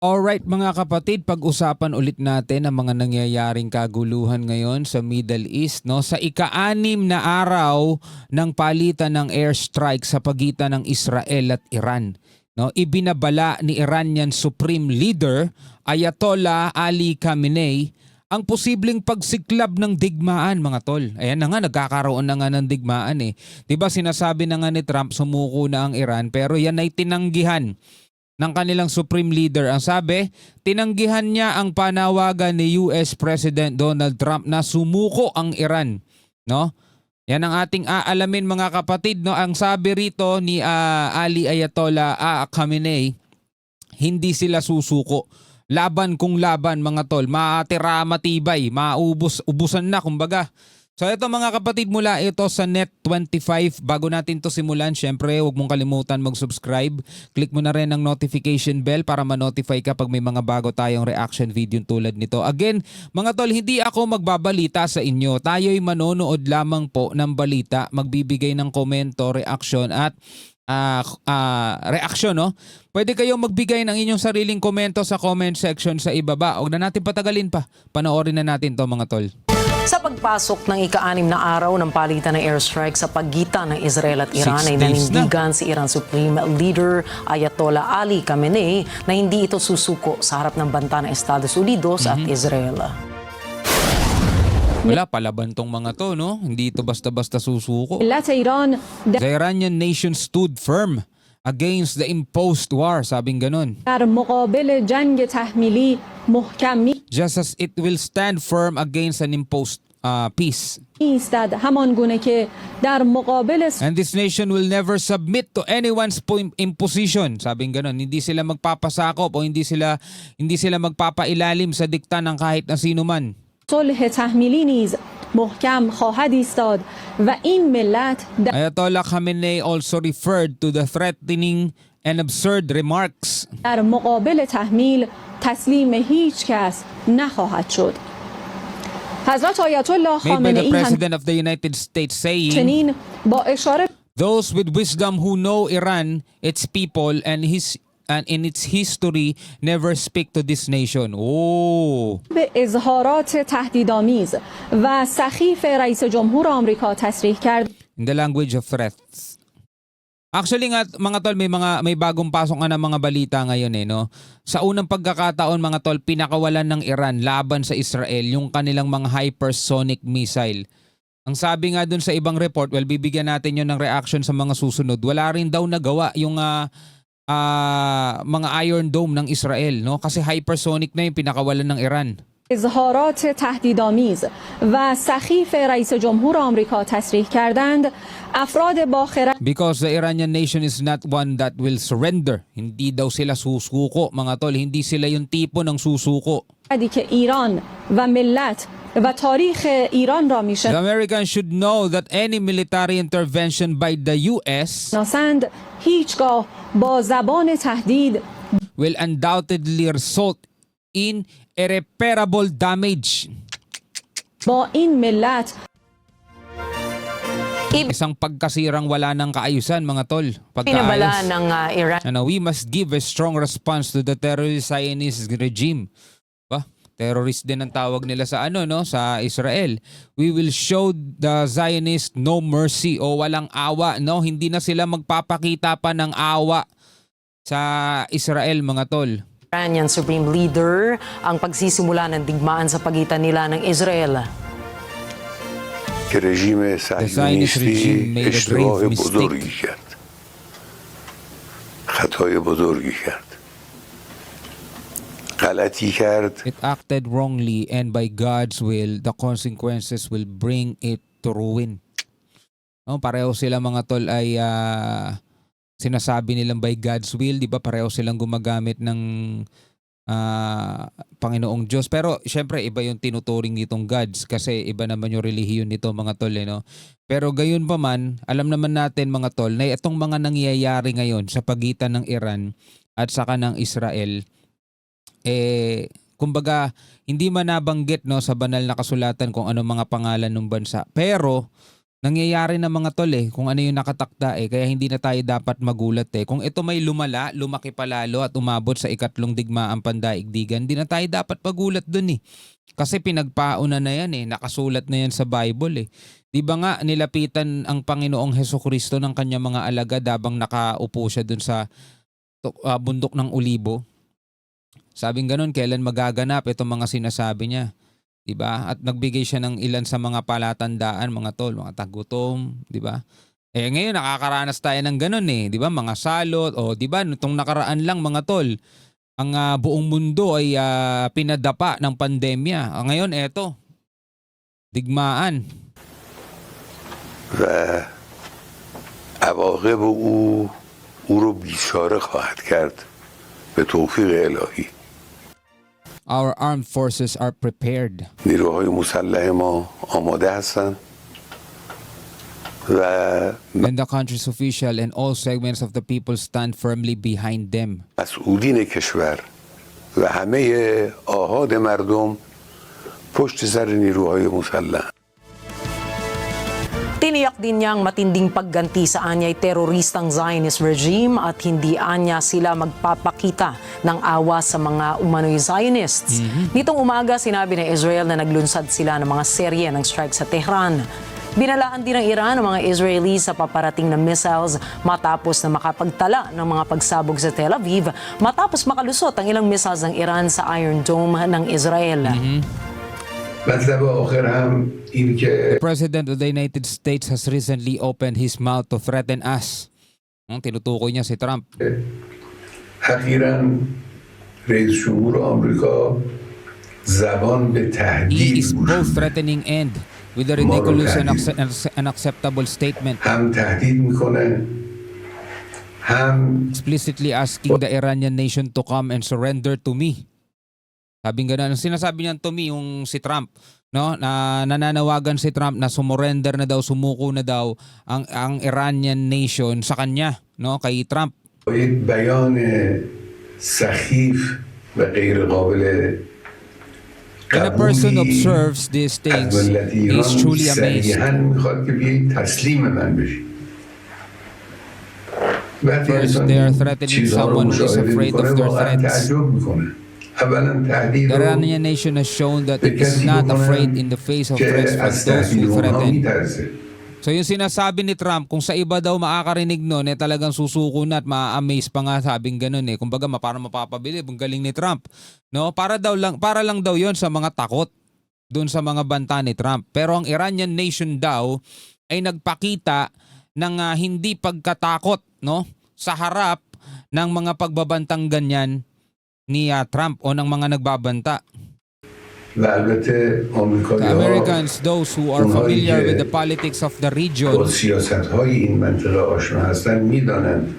Alright mga kapatid, pag-usapan ulit natin ang mga nangyayaring kaguluhan ngayon sa Middle East. No? Sa ika-6 na araw ng palitan ng airstrike sa pagitan ng Israel at Iran. No? Ibinabala ni Iranian Supreme Leader Ayatollah Ali Khamenei ang posibleng pagsiklab ng digmaan, mga tol. Ayan na nga, nagkakaroon na nga ng digmaan eh. Diba sinasabi na nga ni Trump, sumuko na ang Iran, pero yan ay tinanggihan ng kanilang Supreme Leader. Ang sabi, tinanggihan niya ang panawagan ni US President Donald Trump na sumuko ang Iran. No? Yan ang ating aalamin mga kapatid. No? Ang sabi rito ni Ali Ayatollah Khamenei, hindi sila susuko. Laban kung laban mga tol, matira matibay, ubusan na kumbaga. So ito mga kapatid, mula ito sa Net25. Bago natin to simulan, syempre huwag mong kalimutan mag-subscribe. Click mo na rin ang notification bell para ma-notify ka pag may mga bago tayong reaction video tulad nito. Again, mga tol, hindi ako magbabalita sa inyo. Tayo'y manonood lamang po ng balita, magbibigay ng komento, reaction at reaction, no? Pwede kayong magbigay ng inyong sariling komento sa comment section sa ibaba. Huwag na natin patagalin pa. Panoorin na natin to mga tol. Sa pagpasok ng ika-6 na araw ng palitan ng airstrike sa pagitan ng Israel at Iran ay nanindigan si Iran Supreme Leader Ayatollah Ali Khamenei na hindi ito susuko sa harap ng banta ng Estados Unidos at Israel. Wala, palaban tong mga to, no? Hindi ito basta-basta susuko. The Iranian nation stood firm against the imposed war, sabing ganun. Just as it will stand firm against an imposed peace. And this nation will never submit to anyone's imposition. Sabing ganun, hindi sila magpapasakop o hindi sila magpapailalim sa dikta ng kahit na sino man. Ayatollah Khamenei also referred to the threatening and absurd remarks. Made by the President of the United States saying, those with wisdom who know Iran, its people, and in its history never speak to this nation. Oh. In the language of threats. Actually nga mga tol, may bagong pasok nga ng mga balita ngayon eh, no. Sa unang pagkakataon mga tol, pinakawalan ng Iran laban sa Israel yung kanilang mga hypersonic missile. Ang sabi nga dun sa ibang report, well, bibigyan natin yun ng reaction sa mga susunod. Wala rin daw nagawa yung mga Iron Dome ng Israel, no? Kasi hypersonic na yung pinakawalan ng Iran. اظهارات تهدیدآمیز و سخیف رئیس جمهور آمریکا تصریح کردند افراد با خرد Because the Iranian nation is not one that will surrender. Hindi daw sila susuko, mga tol. Hindi sila yung tipo ng susuko. که ایران و ملت و تاریخ ایران را The Americans should know that any military intervention by the US میشناسند هیچگاه با زبان تهدید will undoubtedly result in irreparable damage. با این ملت Isang pagkasirang wala ng kaayusan, mga tol. Pinabala Pagkaayos. ng Iran. We must give a strong response to the terrorist Zionist regime. Terrorist din ang tawag nila sa sa Israel. We will show the Zionists no mercy o walang awa, no? Hindi na sila magpapakita pa ng awa sa Israel, mga tol. Iranian Supreme Leader ang pagsisimula ng digmaan sa pagitan nila ng Israel. که رژیم Zionist regime صهیونیستی made a اشتباه grave mistake. بزرگی کرد، خطای بزرگی کرد، غلطی کرد. It acted wrongly and by God's will, the consequences will bring it to ruin. No, pareho sila mga tol ay sinasabi nilang by God's will, di ba? Pareho silang gumagamit ng Panginoong Diyos. Pero syempre iba yung tinuturing nitong gods kasi iba naman yung relihiyon nito mga tol, no? Pero gayon pa man, alam naman natin mga tol na itong mga nangyayari ngayon sa pagitan ng Iran at saka ng Israel, kumbaga hindi man nabanggit, no, sa banal na kasulatan kung ano mga pangalan ng bansa. Pero Nangyayari na mga tol kung ano yung nakatakda kaya hindi na tayo dapat magulat Kung ito may lumaki palalo at umabot sa ikatlong digmaang pandaigdigan, hindi na tayo dapat magulat dun Kasi pinagpauna na yan nakasulat na yan sa Bible Di ba nga nilapitan ang Panginoong Hesukristo ng kanyang mga alagad habang nakaupo siya dun sa bundok ng Olibo? Sabing ganun, kailan magaganap itong mga sinasabi niya? Diba? At nagbigay siya ng ilan sa mga palatandaan, mga tol, mga tagutom, diba? Ngayon nakakaranas tayo ng ganun diba? Mga salot o diba nitong nakaraan lang mga tol, ang buong mundo ay pinadapa ng pandemya. Ngayon eto, digmaan. و عواقب او رو بیچاره خواهد کرد به توفیق الهی. Our armed forces are prepared. نیروهای مسلح ما آماده هستند و And the country's official and all segments of the people stand firmly behind them. مسئولین کشور و همه آحاد مردم پشت سر نیروهای مسلح. Tiniyak din niyang matinding pagganti sa anyay teroristang Zionist regime at hindi anya sila magpapakita ng awa sa mga umano'y Zionists. Nitong umaga, sinabi ng Israel na naglunsad sila ng mga serye ng strike sa Tehran. Binalaan din ng Iran ang mga Israeli sa paparating na missiles matapos na makapagtala ng mga pagsabog sa Tel Aviv matapos makalusot ang ilang missiles ng Iran sa Iron Dome ng Israel. مطلب آخر هم این که The President of the United States has recently opened his mouth to threaten us. Tinutukoy niya si Trump. اخیراً رئیس جمهور آمریکا زبان به He تهدید is both threatening and with a ridiculous and unacceptable statement, هم تهدید میکنه هم explicitly asking the Iranian nation to come and surrender to me. Sabing gano'n, sinasabi niyan to me yung si Trump, no? Na nananawagan si Trump na sumurrender na daw, sumuko na daw ang Iranian nation sa kanya, no? Kay Trump. یک بیان سخیف و غیر قابل When a person قبولی observes these از things, ملت he is ایران truly amazed. صریحاً میخواد که بیایید تسلیم من بشید. وقتی First, انسان they are این threatening چیزها رو someone who is مشاهده afraid of میکنه their واقعا threats. تعجب میکنه. اولا تهدید The رو Iranian nation has shown that به it is کسی not بکنن afraid in the face of که threats from از those تهدید who اونها threaten. میترسه. So yung sinasabi ni Trump, kung sa iba daw makakarinig nun, talagang susuko na at ma-amaze pa nga sabing ganun Kumbaga parang mapapabilib, ang galing ni Trump. No? Para lang daw yon sa mga takot doon sa mga banta ni Trump. Pero ang Iranian nation daw ay nagpakita ng hindi pagkatakot sa harap ng mga pagbabantang ganyan ni Trump o ng mga nagbabanta. و البته The آمریکایی‌ها Americans, those who are اونهایی familiar که with the politics of the region, با سیاست‌های این منطقه آشنا هستن میدانند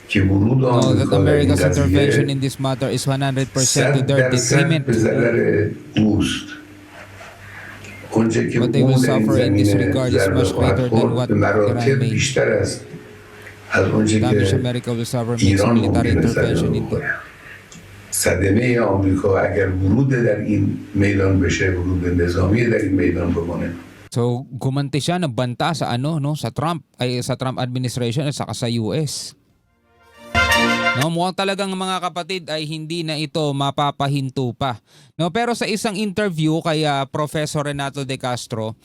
که ورود know that آمریکا در این America's intervention قضیه in this matter is 100% to 100% their detriment. به ضرر اوست. اونچه که What they او will در این suffer in this زمینه regard is ضربه much خواهد greater than خورد what به مراتب Iran may. بیشتر است از اونچه Damage که America will suffer makes ایران military ممکنه intervention صدمه into. بخوره. صدمه آمریکا اگر ورود در این میدان بشه، ورود نظامی در این میدان بکنه، So gumanti siya ng banta sa sa Trump administration at saka sa US. No, mukhang talagang mga kapatid ay hindi na ito mapapahinto pa. No, pero sa isang interview kay Professor Renato De Castro,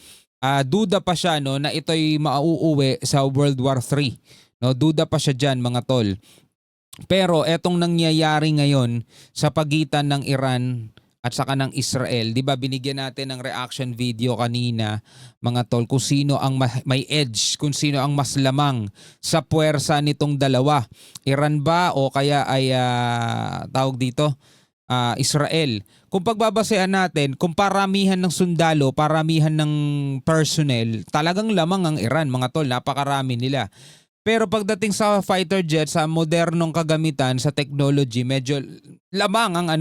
duda pa siya na ito'y mauuwi sa World War III. No, duda pa siya diyan mga tol. Pero etong nangyayari ngayon sa pagitan ng Iran at saka ng Israel, 'di ba binigyan natin ng reaction video kanina mga tol kung sino ang may edge, kung sino ang mas lamang sa puwersa nitong dalawa. Iran ba o kaya ay tawag dito Israel. Kung pagbabasehan natin, kung paramihan ng sundalo, paramihan ng personnel, talagang lamang ang Iran mga tol, napakarami nila. Pero pagdating sa fighter jet, sa modernong kagamitan, sa technology, medyo lamang ang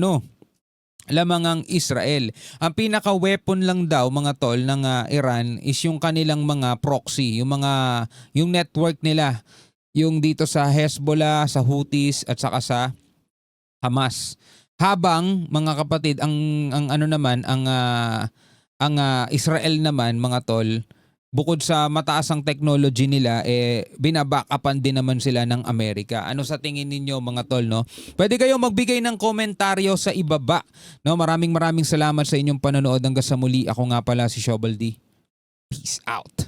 lamang ang Israel. Ang pinaka-weapon lang daw mga tol ng Iran is yung kanilang mga proxy, yung network nila, yung dito sa Hezbollah, sa Houthis at saka sa Hamas. Habang mga kapatid, ang Israel naman mga tol bukod sa mataas ang technology nila, binabackupan din naman sila ng Amerika. Ano sa tingin ninyo mga tol, no? Pwede kayong magbigay ng komentaryo sa ibaba. No? Maraming salamat sa inyong panonood hanggang sa muli. Ako nga pala si Shobal D. Peace out.